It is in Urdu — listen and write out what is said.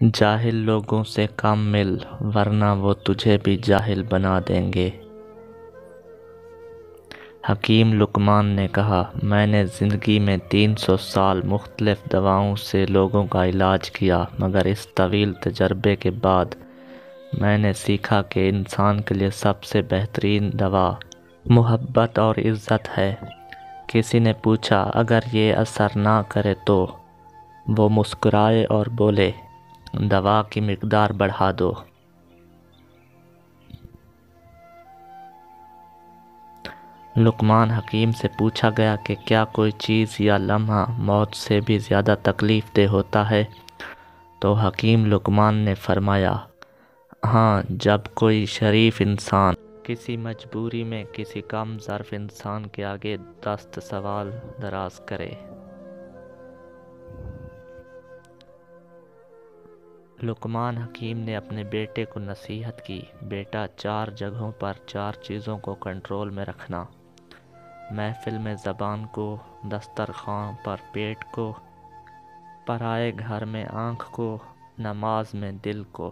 جاہل لوگوں سے کم مل ورنہ وہ تجھے بھی جاہل بنا دیں گے۔ حکیم لقمان نے کہا، میں نے زندگی میں 300 سال مختلف دواؤں سے لوگوں کا علاج کیا، مگر اس طویل تجربے کے بعد میں نے سیکھا کہ انسان کے لیے سب سے بہترین دوا محبت اور عزت ہے۔ کسی نے پوچھا، اگر یہ اثر نہ کرے تو؟ وہ مسکرائے اور بولے، دوا کی مقدار بڑھا دو۔ لقمان حکیم سے پوچھا گیا کہ کیا کوئی چیز یا لمحہ موت سے بھی زیادہ تکلیف دہ ہوتا ہے؟ تو حکیم لقمان نے فرمایا، ہاں، جب کوئی شریف انسان کسی مجبوری میں کسی کم ظرف انسان کے آگے دست سوال دراز کرے۔ لقمان حکیم نے اپنے بیٹے کو نصیحت کی، بیٹا، 4 جگہوں پر 4 چیزوں کو کنٹرول میں رکھنا: محفل میں زبان کو، دسترخوان پر پیٹ کو، پرائے گھر میں آنکھ کو، نماز میں دل کو۔